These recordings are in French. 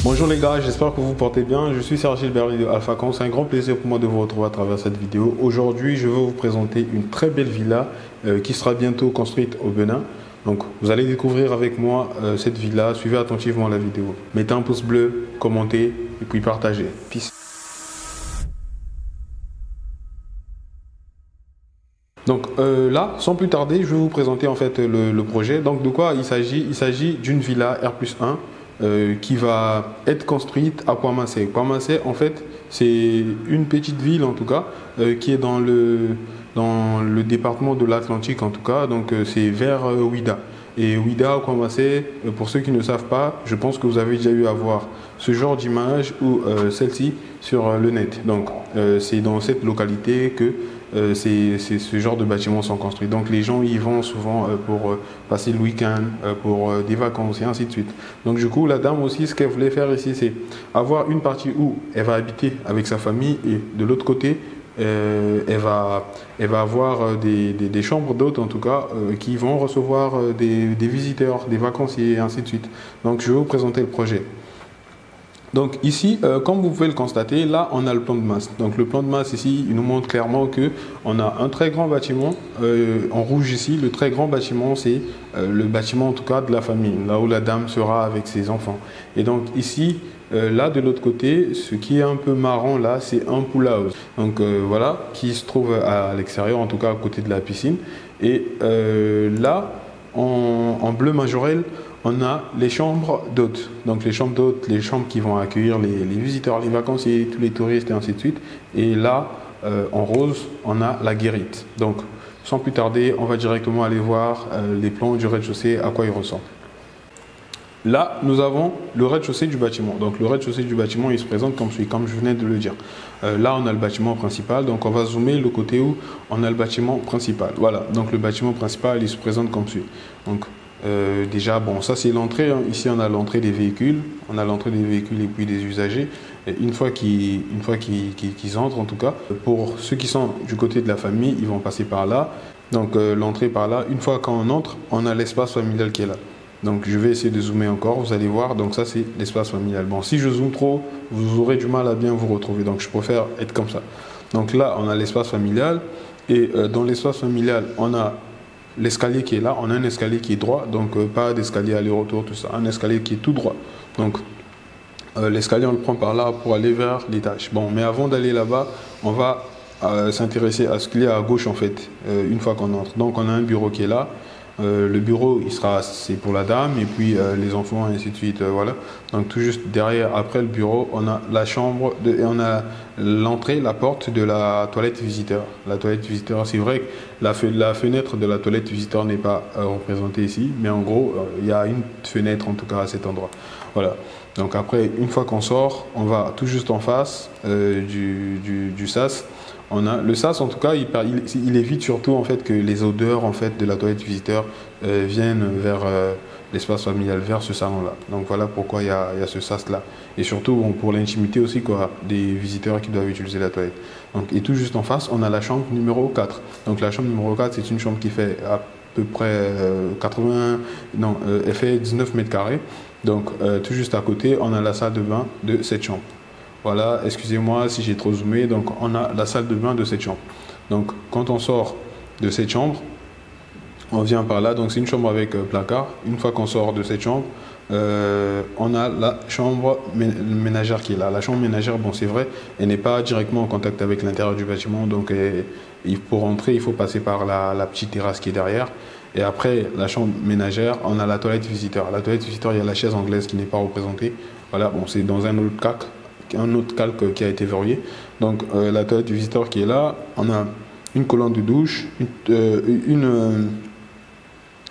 Bonjour les gars, j'espère que vous vous portez bien. Je suis Serge Gilbert de AlphaCon. C'est un grand plaisir pour moi de vous retrouver à travers cette vidéo. Aujourd'hui, je vais vous présenter une très belle villa qui sera bientôt construite au Bénin. Donc, vous allez découvrir avec moi cette villa. Suivez attentivement la vidéo. Mettez un pouce bleu, commentez et puis partagez. Peace. Donc là, sans plus tarder, je vais vous présenter en fait le projet. Donc de quoi il s'agit? Il s'agit d'une villa R+1 qui va être construite à Poimassé. Poimassé, en fait, c'est une petite ville en tout cas qui est dans le département de l'Atlantique en tout cas. Donc c'est vers Ouida. Et Ouida, Poimassé, pour ceux qui ne savent pas, je pense que vous avez déjà eu à voir ce genre d'image ou celle-ci sur le net. Donc c'est dans cette localité que ce genre de bâtiments sont construits. Donc les gens y vont souvent pour passer le week-end, pour des vacances et ainsi de suite. Donc du coup, la dame aussi, ce qu'elle voulait faire ici, c'est avoir une partie où elle va habiter avec sa famille et de l'autre côté, elle va avoir des chambres d'hôtes en tout cas qui vont recevoir des visiteurs, des vacanciers et ainsi de suite. Donc je vais vous présenter le projet. Donc ici, comme vous pouvez le constater, là on a le plan de masse. Donc le plan de masse ici, il nous montre clairement que on a un très grand bâtiment en rouge ici. Le très grand bâtiment, c'est le bâtiment en tout cas de la famille, là où la dame sera avec ses enfants. Et donc ici, là de l'autre côté, ce qui est un peu marrant là, c'est un pool house. Donc voilà, qui se trouve à l'extérieur, en tout cas à côté de la piscine. Et là, en bleu majorel, on a les chambres d'hôtes. Donc les chambres d'hôtes, les chambres qui vont accueillir les visiteurs, les vacanciers, tous les touristes et ainsi de suite. Et là, en rose, on a la guérite. Donc sans plus tarder, on va directement aller voir les plans du rez-de-chaussée, à quoi il ressemble. Là, nous avons le rez-de-chaussée du bâtiment. Donc le rez-de-chaussée du bâtiment, il se présente comme suit, comme je venais de le dire. Là, on a le bâtiment principal. Donc on va zoomer le côté où on a le bâtiment principal. Voilà, donc le bâtiment principal, il se présente comme suit. Donc déjà, bon, ça c'est l'entrée. Hein. Ici, on a l'entrée des véhicules. On a l'entrée des véhicules et puis des usagers. Et une fois qu'ils entrent, en tout cas, pour ceux qui sont du côté de la famille, ils vont passer par là. Donc l'entrée par là. Une fois qu'on entre, on a l'espace familial qui est là. Donc je vais essayer de zoomer encore, vous allez voir, donc ça c'est l'espace familial. Bon, si je zoome trop, vous aurez du mal à bien vous retrouver, donc je préfère être comme ça. Donc là, on a l'espace familial, et dans l'espace familial, on a l'escalier qui est là, on a un escalier qui est droit, donc pas d'escalier aller-retour, tout ça, un escalier qui est tout droit. Donc l'escalier, on le prend par là pour aller vers l'étage. Bon, mais avant d'aller là-bas, on va s'intéresser à ce qu'il y a à gauche en fait, une fois qu'on entre. Donc on a un bureau qui est là. Le bureau, c'est pour la dame et puis les enfants et ainsi de suite. Voilà. Donc tout juste derrière, après le bureau, on a la chambre et on a l'entrée, la porte de la toilette visiteur. La toilette visiteur, c'est vrai que la fenêtre de la toilette visiteur n'est pas représentée ici, mais en gros, il y a une fenêtre en tout cas à cet endroit. Voilà. Donc après, une fois qu'on sort, on va tout juste en face du sas. On a le sas en tout cas, il évite surtout en fait que les odeurs en fait de la toilette visiteur viennent vers l'espace familial, vers ce salon-là. Donc voilà pourquoi il y a ce sas-là. Et surtout bon, pour l'intimité aussi quoi, des visiteurs qui doivent utiliser la toilette. Donc, et tout juste en face, on a la chambre numéro 4. Donc la chambre numéro 4, c'est une chambre qui fait à peu près elle fait 19 mètres carrés. Donc tout juste à côté, on a la salle de bain de cette chambre. Voilà, excusez-moi si j'ai trop zoomé, donc on a la salle de bain de cette chambre. Donc quand on sort de cette chambre, on vient par là, donc c'est une chambre avec placard. Une fois qu'on sort de cette chambre, on a la chambre ménagère qui est là. La chambre ménagère, bon c'est vrai, elle n'est pas directement en contact avec l'intérieur du bâtiment, donc pour rentrer, il faut passer par la petite terrasse qui est derrière. Et après la chambre ménagère, on a la toilette visiteur. La toilette visiteur, il y a la chaise anglaise qui n'est pas représentée. Voilà, bon c'est dans un autre calque qui a été verrouillé. Donc la toilette du visiteur qui est là, on a une colonne de douche,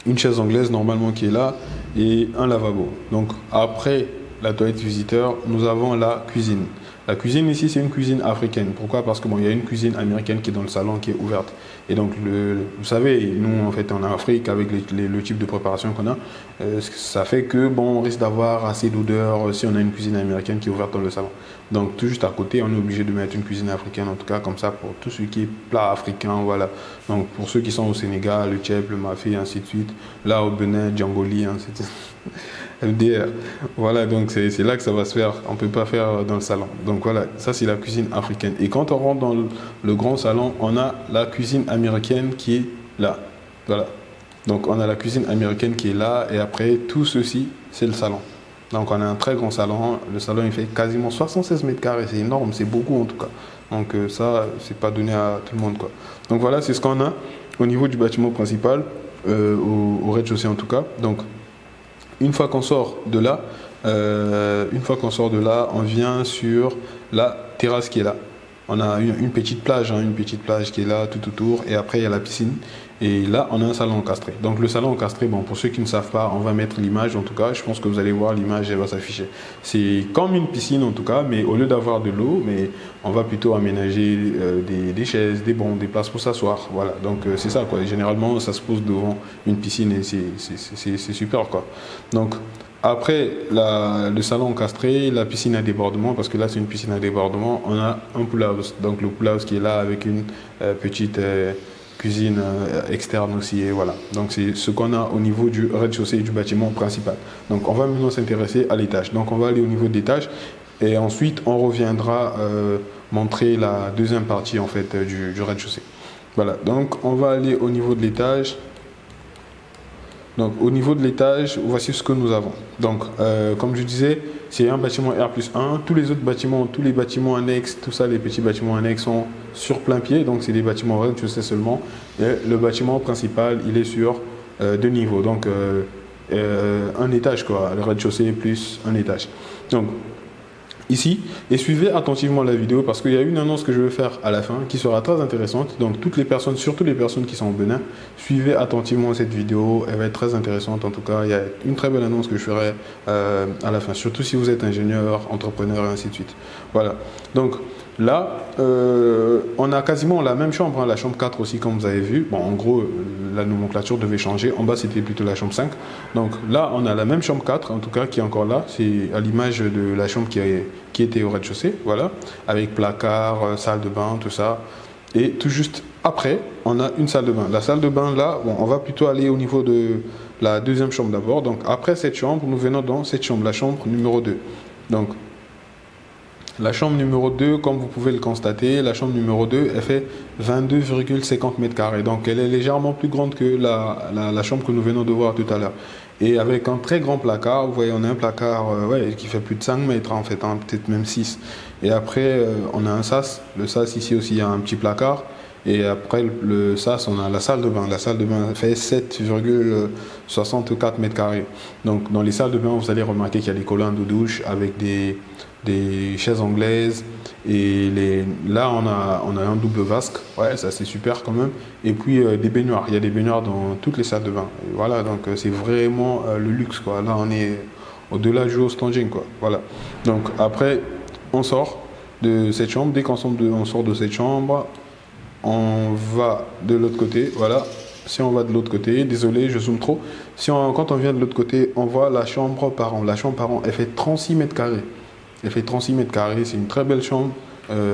une chaise anglaise normalement qui est là et un lavabo. Donc après la toilette visiteur, nous avons la cuisine. La cuisine ici, c'est une cuisine africaine. Pourquoi? Parce que bon, il y a une cuisine américaine qui est dans le salon, qui est ouverte. Et donc, vous savez, nous, en fait, en Afrique, avec le type de préparation qu'on a, ça fait que, bon, on risque d'avoir assez d'odeur si on a une cuisine américaine qui est ouverte dans le salon. Donc, tout juste à côté, on est obligé de mettre une cuisine africaine, en tout cas, comme ça, pour tout ce qui est plat africain, voilà. Donc, pour ceux qui sont au Sénégal, le tchèp, le mafé, ainsi de suite. Là, au Bénin, djamboli, ainsi de suite. MDR. Voilà, donc c'est là que ça va se faire. On ne peut pas faire dans le salon. Donc voilà, ça c'est la cuisine africaine. Et quand on rentre dans le grand salon, on a la cuisine américaine qui est là. Voilà. Donc on a la cuisine américaine qui est là. Et après, tout ceci, c'est le salon. Donc on a un très grand salon. Le salon, il fait quasiment 76 mètres carrés. C'est énorme, c'est beaucoup en tout cas. Donc ça, c'est pas donné à tout le monde, quoi. Donc voilà, c'est ce qu'on a au niveau du bâtiment principal, au rez-de-chaussée en tout cas. Donc une fois qu'on sort de là, on vient sur la terrasse qui est là. On a une petite plage, hein, une petite plage qui est là tout autour, et après il y a la piscine. Et là, on a un salon encastré. Donc le salon encastré, bon, pour ceux qui ne savent pas, on va mettre l'image. En tout cas, je pense que vous allez voir l'image, elle va s'afficher. C'est comme une piscine en tout cas, mais au lieu d'avoir de l'eau, mais on va plutôt aménager des chaises, des bancs, des places pour s'asseoir. Voilà. Donc c'est ça, quoi. Et généralement, ça se pose devant une piscine et c'est super, quoi. Donc après le salon encastré, la piscine à débordement, parce que là c'est une piscine à débordement, on a un pool house. Donc le pool house qui est là avec une petite cuisine externe aussi, et voilà. Donc c'est ce qu'on a au niveau du rez-de-chaussée du bâtiment principal. Donc on va maintenant s'intéresser à l'étage. Donc on va aller au niveau de l'étage et ensuite on reviendra montrer la deuxième partie en fait du rez-de-chaussée. Voilà, donc on va aller au niveau de l'étage. Donc au niveau de l'étage, voici ce que nous avons. Donc comme je disais, c'est un bâtiment R+1. Tous les autres bâtiments, tous les bâtiments annexes, tout ça, les petits bâtiments annexes sont sur plein pied. Donc c'est des bâtiments rez-de-chaussée seulement. Et le bâtiment principal, il est sur deux niveaux. Donc un étage, quoi. Le rez-de-chaussée plus un étage. Donc ici, et suivez attentivement la vidéo parce qu'il y a une annonce que je vais faire à la fin qui sera très intéressante. Donc toutes les personnes, surtout les personnes qui sont au Bénin, suivez attentivement cette vidéo, elle va être très intéressante. En tout cas, il y a une très belle annonce que je ferai à la fin, surtout si vous êtes ingénieur, entrepreneur et ainsi de suite. Voilà, donc là, on a quasiment la même chambre, hein, la chambre 4 aussi comme vous avez vu. Bon, en gros, la nomenclature devait changer. En bas, c'était plutôt la chambre 5. Donc là, on a la même chambre 4, en tout cas, qui est encore là. C'est à l'image de la chambre qui était au rez-de-chaussée, voilà, avec placard, salle de bain, tout ça. Et tout juste après, on a une salle de bain. La salle de bain, là, bon, on va plutôt aller au niveau de la deuxième chambre d'abord. Donc après cette chambre, nous venons dans cette chambre, la chambre numéro 2. Donc la chambre numéro 2, comme vous pouvez le constater, la chambre numéro 2, elle fait 22,50 mètres carrés. Donc elle est légèrement plus grande que la chambre que nous venons de voir tout à l'heure. Et avec un très grand placard, vous voyez, on a un placard qui fait plus de 5 mètres en fait, hein, peut-être même 6. Et après, on a un sas. Le sas ici aussi, il y a un petit placard. Et après le sas, on a la salle de bain. La salle de bain fait 7,64 mètres carrés. Donc dans les salles de bain, vous allez remarquer qu'il y a des colonnes de douche avec des chaises anglaises. Et là, on a un double vasque. Ouais, ça c'est super quand même. Et puis des baignoires. Il y a des baignoires dans toutes les salles de bain. Et voilà, donc c'est vraiment le luxe, quoi. Là, on est au-delà du haut standing, quoi. Voilà. Donc après, on sort de cette chambre. Dès qu'on sort de cette chambre, on va de l'autre côté, voilà. Si on va de l'autre côté, désolé, je zoome trop. Quand on vient de l'autre côté, on voit la chambre par an. La chambre par an, elle fait 36 mètres carrés. Elle fait 36 mètres carrés. C'est une très belle chambre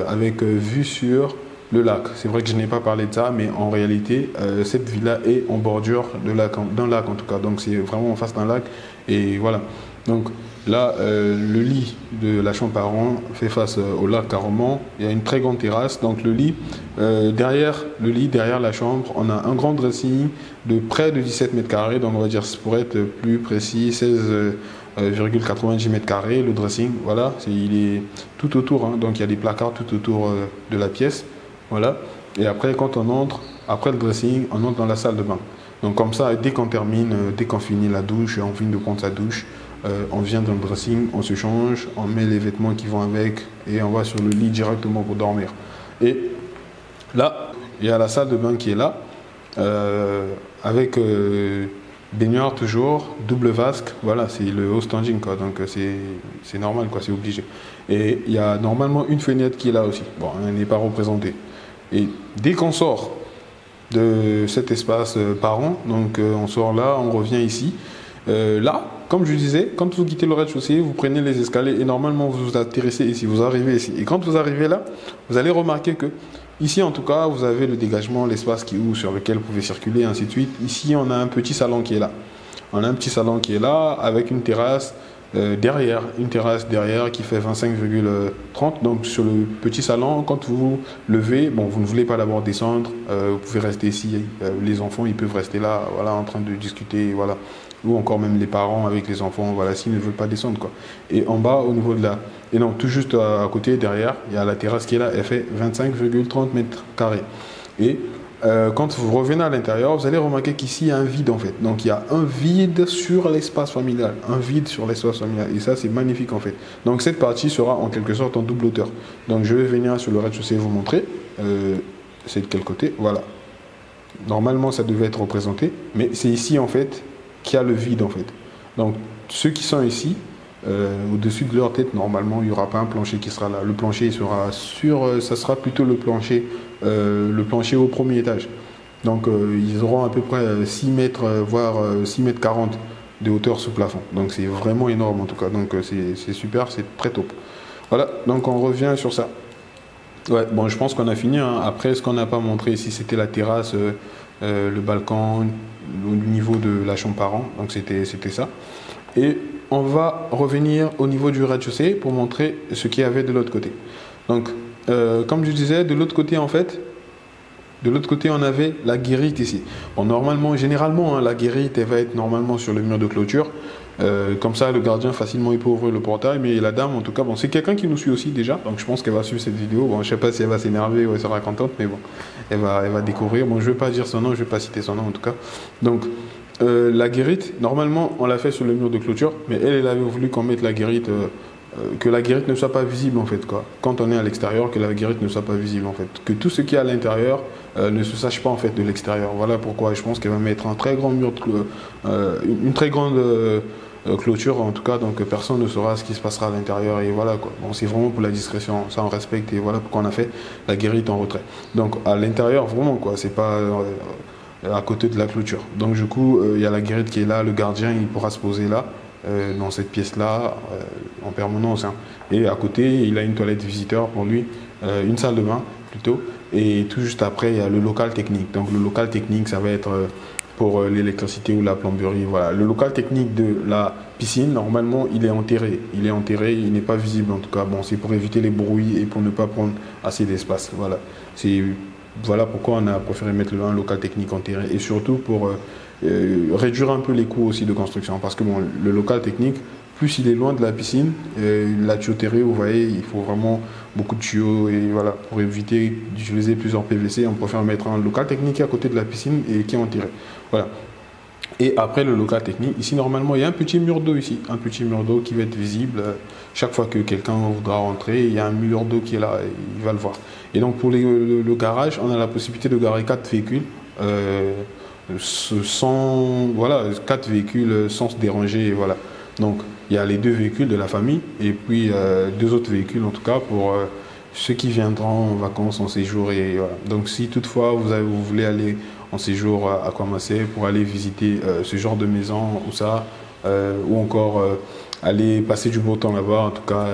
avec vue sur le lac. C'est vrai que je n'ai pas parlé de ça, mais en réalité, cette villa est en bordure d'un lac en tout cas. Donc c'est vraiment en face d'un lac. Et voilà. Donc là, le lit de la chambre par an fait face au lac Caromant. Il y a une très grande terrasse. Donc le lit, derrière la chambre, on a un grand dressing de près de 17 mètres carrés. Donc on va dire, pour être plus précis, 16,90 mètres carrés. Le dressing, voilà, il est tout autour. Hein, donc il y a des placards tout autour de la pièce. Voilà. Et après, quand on entre, après le dressing, on entre dans la salle de bain. Donc comme ça, dès qu'on finit la douche, on finit de prendre sa douche, on vient dans le dressing, on se change, on met les vêtements qui vont avec et on va sur le lit directement pour dormir. Et là, il y a la salle de bain qui est là, avec baignoire toujours, double vasque, voilà, c'est le haut standing, quoi, donc c'est normal, quoi, c'est obligé. Et il y a normalement une fenêtre qui est là aussi, bon, elle n'est pas représentée. Et dès qu'on sort de cet espace par an, donc on sort là, on revient ici, là, comme je disais, quand vous quittez le rez-de-chaussée, vous prenez les escaliers et normalement vous vous atterrissez ici, vous arrivez ici. Et quand vous arrivez là, vous allez remarquer que ici en tout cas, vous avez le dégagement, l'espace sur lequel vous pouvez circuler, ainsi de suite. Ici, on a un petit salon qui est là. On a un petit salon qui est là avec une terrasse derrière, qui fait 25,30. Donc sur le petit salon, quand vous levez, bon, vous ne voulez pas d'abord descendre, vous pouvez rester ici. Les enfants, ils peuvent rester là, voilà, en train de discuter, voilà. Ou encore même les parents avec les enfants, voilà, s'ils ne veulent pas descendre, quoi. Et en bas, au niveau de la... Et non, tout juste à côté, derrière, il y a la terrasse qui est là, elle fait 25,30 mètres carrés. Et quand vous revenez à l'intérieur, vous allez remarquer qu'ici, il y a un vide, en fait. Donc, il y a un vide sur l'espace familial. Un vide sur l'espace familial. Et ça, c'est magnifique, en fait. Donc, cette partie sera en quelque sorte en double hauteur. Donc, je vais venir sur le rez-de-chaussée vous montrer. C'est de quel côté? Voilà. Normalement, ça devait être représenté. Mais c'est ici, en fait, qu'il y a le vide, en fait. Donc, ceux qui sont ici, au-dessus de leur tête, normalement, il n'y aura pas un plancher qui sera là. Le plancher, il sera sur... ça sera plutôt le plancher au premier étage. Donc, ils auront à peu près 6 mètres, voire 6 mètres 40 de hauteur sous plafond. Donc, c'est vraiment énorme, en tout cas. Donc, c'est super, c'est très top. Voilà, donc on revient sur ça. Ouais, bon, je pense qu'on a fini, hein. Après, ce qu'on n'a pas montré ici, c'était la terrasse, le balcon, au niveau de la chambre parent. Donc, c'était ça. Et on va revenir au niveau du rez-de-chaussée pour montrer ce qu'il y avait de l'autre côté. Donc, comme je disais, de l'autre côté, en fait, on avait la guérite ici. Bon, normalement, généralement, hein, la guérite, elle va être normalement sur le mur de clôture. Comme ça, le gardien, facilement, il peut ouvrir le portail. Mais la dame, en tout cas, bon, c'est quelqu'un qui nous suit aussi déjà. Donc, je pense qu'elle va suivre cette vidéo. Bon, je sais pas si elle va s'énerver ou elle sera contente, mais bon, elle va découvrir. Bon, je ne vais pas dire son nom, je ne vais pas citer son nom, en tout cas. Donc, la guérite, normalement, on l'a fait sur le mur de clôture. Mais elle avait voulu qu'on mette la guérite... que la guérite ne soit pas visible, en fait, quoi. Quand on est à l'extérieur, que la guérite ne soit pas visible, en fait. Que tout ce qui est à l'intérieur ne se sache pas, en fait, de l'extérieur. Voilà pourquoi je pense qu'elle va mettre un très grand mur, une très grande clôture, en tout cas, donc personne ne saura ce qui se passera à l'intérieur, et voilà, quoi. Bon, c'est vraiment pour la discrétion, ça on respecte, et voilà pourquoi on a fait la guérite en retrait. Donc, à l'intérieur, vraiment, quoi, c'est pas... à côté de la clôture. Donc, du coup, il y a la guérite qui est là, le gardien, il pourra se poser là, dans cette pièce-là, en permanence, hein. Et à côté, il a une toilette visiteur pour lui, une salle de bain plutôt, et tout juste après, il y a le local technique. Donc le local technique, ça va être pour l'électricité ou la plomberie. Voilà. Le local technique de la piscine, normalement, il est enterré. Il n'est pas visible en tout cas. Bon, c'est pour éviter les bruits et pour ne pas prendre assez d'espace. Voilà pourquoi on a préféré mettre un local technique enterré, et surtout pour réduire un peu les coûts aussi de construction, parce que bon, le local technique, plus il est loin de la piscine, la tuyauterie, vous voyez, il faut vraiment beaucoup de tuyaux, et voilà, pour éviter d'utiliser plusieurs PVC, on préfère mettre un local technique à côté de la piscine et qui est enterré. Voilà. Et après le local technique, ici normalement il y a un petit mur d'eau ici, un petit mur d'eau qui va être visible. Chaque fois que quelqu'un voudra rentrer, il y a un mur d'eau qui est là, et il va le voir. Et donc pour le garage, on a la possibilité de garer 4 véhicules. Voilà, 4 véhicules sans se déranger, et voilà. Donc il y a les 2 véhicules de la famille, et puis 2 autres véhicules en tout cas pour ceux qui viendront en vacances, en séjour, et voilà. Donc si toutefois vous voulez aller en séjour à Kwamassé pour aller visiter ce genre de maison ou ça, ou encore aller passer du beau temps là-bas, en tout cas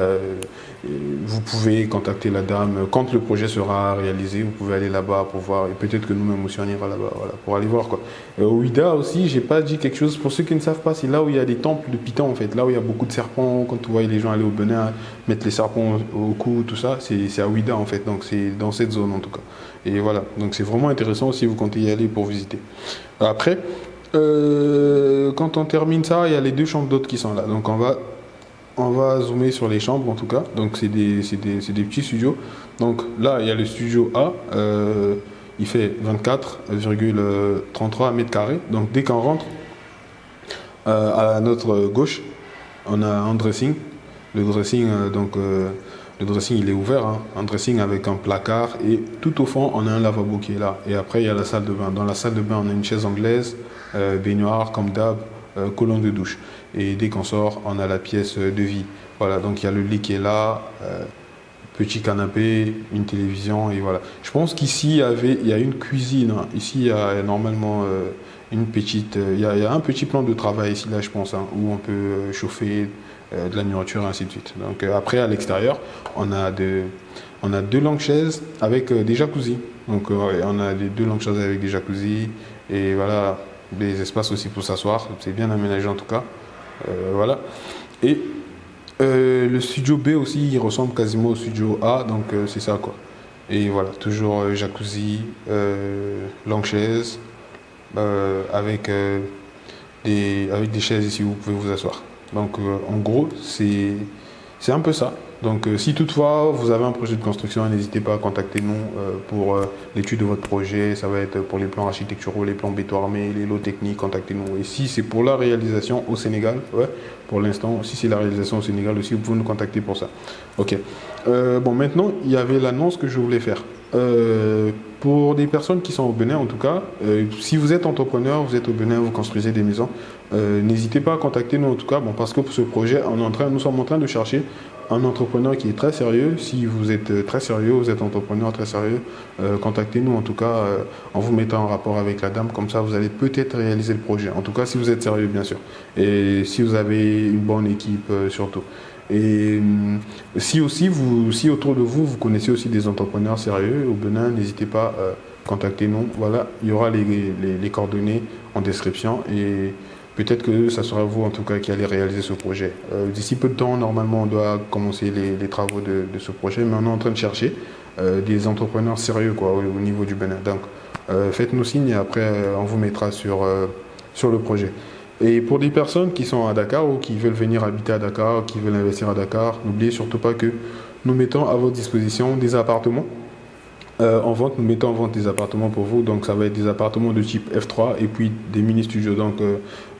vous pouvez contacter la dame quand le projet sera réalisé. Vous pouvez aller là-bas pour voir, et peut-être que nous-mêmes aussi on ira là-bas, voilà, pour aller voir, quoi. Au Ouidah aussi, j'ai pas dit quelque chose, pour ceux qui ne savent pas, c'est là où il y a des temples de Python, en fait, là où il y a beaucoup de serpents. Quand vous voyez les gens aller au Bénin mettre les serpents au cou, tout ça, c'est à Ouidah, en fait, donc c'est dans cette zone en tout cas. Et voilà, donc c'est vraiment intéressant si vous comptez y aller pour visiter. Après, quand on termine ça, il y a les 2 chambres d'hôtes qui sont là, donc on va zoomer sur les chambres en tout cas. Donc c'est des petits studios. Donc là il y a le studio A, il fait 24,33 mètres carrés. Donc dès qu'on rentre, à notre gauche, on a un dressing. Le dressing, le dressing il est ouvert, hein. Un dressing avec un placard, et tout au fond on a un lavabo qui est là. Et après il y a la salle de bain. Dans la salle de bain on a une chaise anglaise, baignoire comme d'hab, colonne de douche. Et dès qu'on sort, on a la pièce de vie. Voilà, donc il y a le lit qui est là, petit canapé, une télévision, et voilà. Je pense qu'ici il y a une cuisine, hein. Ici il y a normalement une petite, il y a un petit plan de travail ici là, je pense, hein, où on peut chauffer de la nourriture, et ainsi de suite. Donc après à l'extérieur, on a 2 longues chaises avec des jacuzzi. Donc on a 2 longues chaises avec des jacuzzi, et voilà. des espaces aussi pour s'asseoir, c'est bien aménagé en tout cas. Voilà. Et le studio B aussi, il ressemble quasiment au studio A, donc c'est ça quoi. Et voilà, toujours jacuzzi, longue chaise, avec des chaises ici où vous pouvez vous asseoir. Donc en gros, c'est un peu ça. Donc si toutefois vous avez un projet de construction, n'hésitez pas à contacter nous pour l'étude de votre projet. Ça va être pour les plans architecturaux, les plans béton armé, les lots techniques, contactez-nous. Et si c'est pour la réalisation au Sénégal, ouais, pour l'instant, si c'est la réalisation au Sénégal aussi, vous pouvez nous contacter pour ça. Ok. Bon, maintenant, il y avait l'annonce que je voulais faire. Pour des personnes qui sont au Bénin, en tout cas, si vous êtes entrepreneur, vous êtes au Bénin, vous construisez des maisons, n'hésitez pas à contacter nous en tout cas, bon, parce que pour ce projet, nous sommes en train de chercher un entrepreneur qui est très sérieux. Si vous êtes très sérieux, vous êtes entrepreneur très sérieux, contactez-nous en tout cas en vous mettant en rapport avec la dame, comme ça vous allez peut-être réaliser le projet. En tout cas, si vous êtes sérieux, bien sûr. Et si vous avez une bonne équipe, surtout. Et si aussi, si autour de vous, vous connaissez aussi des entrepreneurs sérieux au Bénin, n'hésitez pas, contactez-nous. Voilà, il y aura les coordonnées en description et peut-être que ça sera vous en tout cas qui allez réaliser ce projet. D'ici peu de temps, normalement, on doit commencer les travaux de ce projet, mais on est en train de chercher des entrepreneurs sérieux quoi, au niveau du Bénin. Donc, faites-nous signe et après, on vous mettra sur le projet. Et pour des personnes qui sont à Dakar ou qui veulent venir habiter à Dakar, qui veulent investir à Dakar, n'oubliez surtout pas que nous mettons à votre disposition des appartements en vente. Nous mettons en vente des appartements pour vous. Donc ça va être des appartements de type F3 et puis des mini-studios. Donc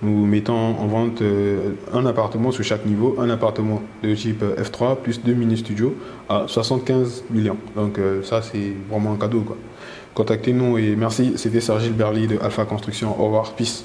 nous mettons en vente un appartement sur chaque niveau, un appartement de type F3 plus deux mini-studios à 75 millions. Donc ça c'est vraiment un cadeau quoi. Contactez-nous et merci. C'était Sergile Berly de Alpha Construction. Au revoir. Peace.